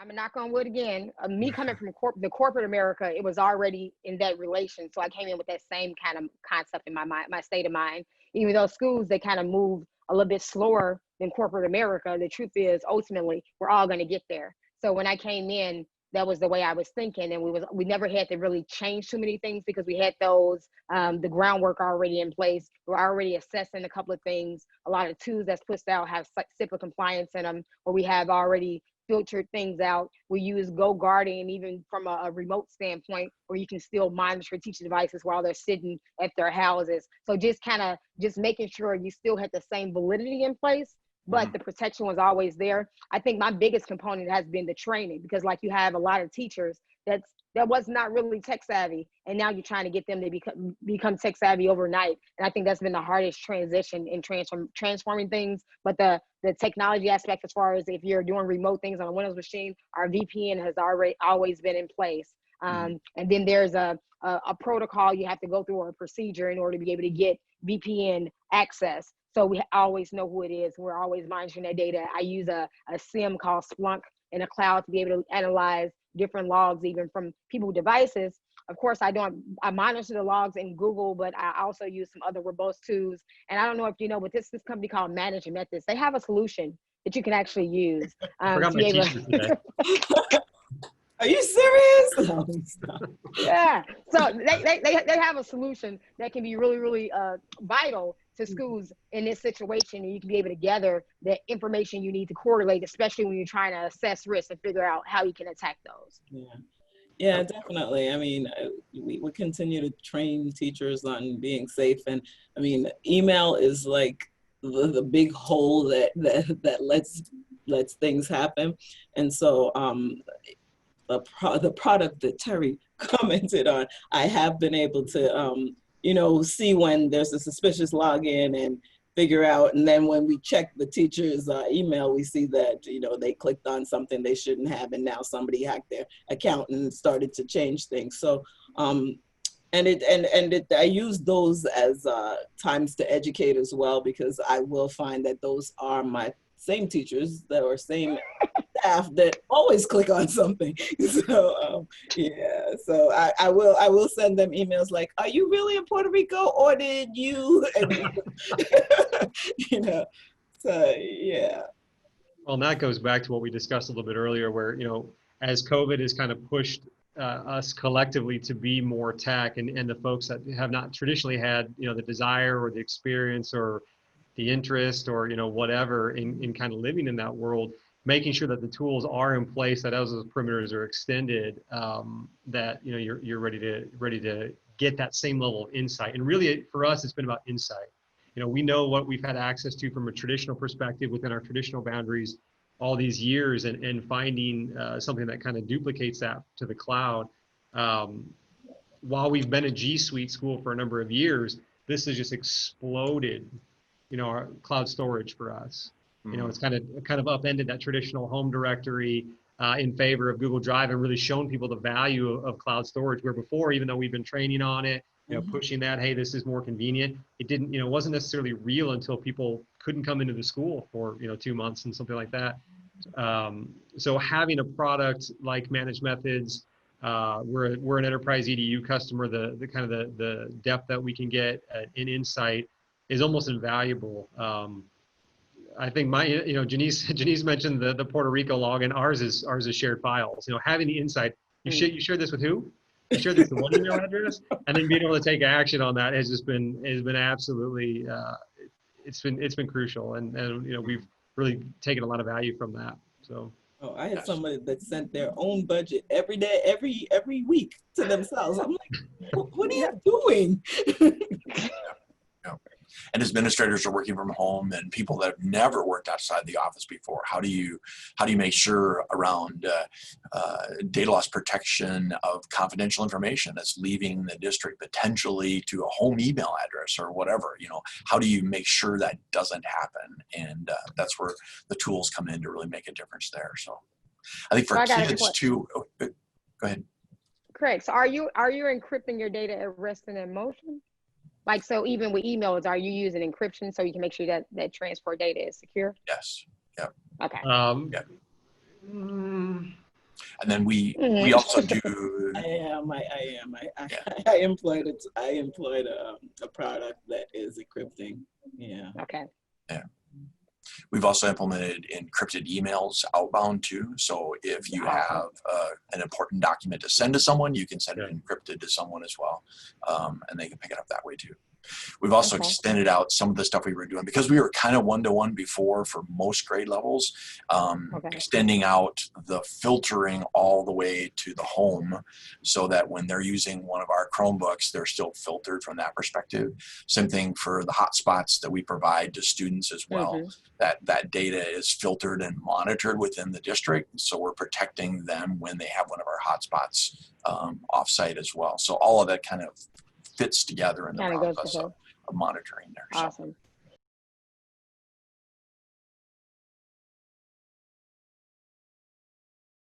I'm gonna knock on wood again. Me coming from the corporate America, it was already in that relation. So I came in with that same kind of concept in my mind, my state of mind. Even though schools, they kind of move a little bit slower than corporate America, the truth is ultimately we're all going to get there. So when I came in, that was the way I was thinking, and we never had to really change too many things because we had those the groundwork already in place. We're already assessing a couple of things. A lot of tools that's pushed out have CIPA compliance in them, or we have already filtered things out. We use GoGuardian even from a remote standpoint, where you can still monitor teacher devices while they're sitting at their houses. So just making sure you still had the same validity in place, but the protection was always there. I think my biggest component has been the training, because like you have a lot of teachers that was not really tech savvy, and now you're trying to get them to become tech savvy overnight. And I think that's been the hardest transition in transforming things. But the technology aspect, as far as if you're doing remote things on a Windows machine, our VPN has always been in place. And then there's a protocol you have to go through, or a procedure, in order to be able to get VPN access. So we always know who it is. We're always monitoring that data. I use a SIM called Splunk in the cloud to be able to analyze different logs, even from people's devices. Of course, I monitor the logs in Google, but I also use some other robust tools. And I don't know if you know, but this company called Managing Methods, they have a solution that you can actually use. Forgot my t-shirt today. Are you serious? No, yeah. So they have a solution that can be really, really vital to schools in this situation, and you can be able to gather the information you need to correlate, especially when you're trying to assess risk and figure out how you can attack those. Yeah, definitely. I mean, we continue to train teachers on being safe, and I mean, email is like the big hole that lets things happen, and so the product that Terry commented on, I have been able to see when there's a suspicious login and figure out, and then when we check the teacher's email, we see that they clicked on something they shouldn't have, and now somebody hacked their account and started to change things. So I use those as times to educate as well, because I will find that those are my same teachers that are same staff that always click on something. So so I will send them emails like, are you really in Puerto Rico, or did you so yeah. Well, and that goes back to what we discussed a little bit earlier, where as COVID has kind of pushed us collectively to be more tech, and the folks that have not traditionally had the desire or the experience or the interest or whatever in kind of living in that world, making sure that the tools are in place, that as those perimeters are extended, that you're ready to get that same level of insight. And really, for us, it's been about insight. We know what we've had access to from a traditional perspective within our traditional boundaries all these years, and finding something that kind of duplicates that to the cloud. While we've been a G Suite school for a number of years, this has just exploded our cloud storage for us. It's kind of upended that traditional home directory in favor of Google Drive, and really shown people the value of cloud storage, where before, even though we've been training on it, pushing that, hey, this is more convenient, it didn't, wasn't necessarily real until people couldn't come into the school for 2 months and something like that. So having a product like Managed Methods, we're an enterprise EDU customer, the kind of the depth that we can get in insight is almost invaluable. I think Janice mentioned the Puerto Rico login. Ours is shared files. Having the insight, you share this with who? You share this with one email address, and then being able to take action on that has been absolutely it's been crucial, and we've really taken a lot of value from that. So. Oh, I had somebody that sent their own budget every day, every week to themselves. I'm like, what are you doing? And administrators are working from home, and people that have never worked outside the office before. How do you make sure around data loss protection of confidential information that's leaving the district potentially to a home email address or whatever? How do you make sure that doesn't happen? And that's where the tools come in to really make a difference there. So I think for kids too. Go ahead. Correct. So are you encrypting your data at rest and in motion? Like, so even with emails, are you using encryption so you can make sure that transport data is secure? Yes. Yeah. Okay. Yeah. And then we Mm. also do. I am. Yeah. I employed a product that is encrypting. Yeah. Okay. Yeah. We've also implemented encrypted emails outbound too. So if you have an important document to send to someone, you can send it encrypted to someone as well, and they can pick it up that way too. We've also extended out some of the stuff we were doing because we were kind of one-to-one before for most grade levels, extending out the filtering all the way to the home so that when they're using one of our Chromebooks, they're still filtered from that perspective. Same thing for the hotspots that we provide to students as well. That data is filtered and monitored within the district. So we're protecting them when they have one of our hotspots offsite as well. So all of that kind of fits together in the process of monitoring there. Awesome.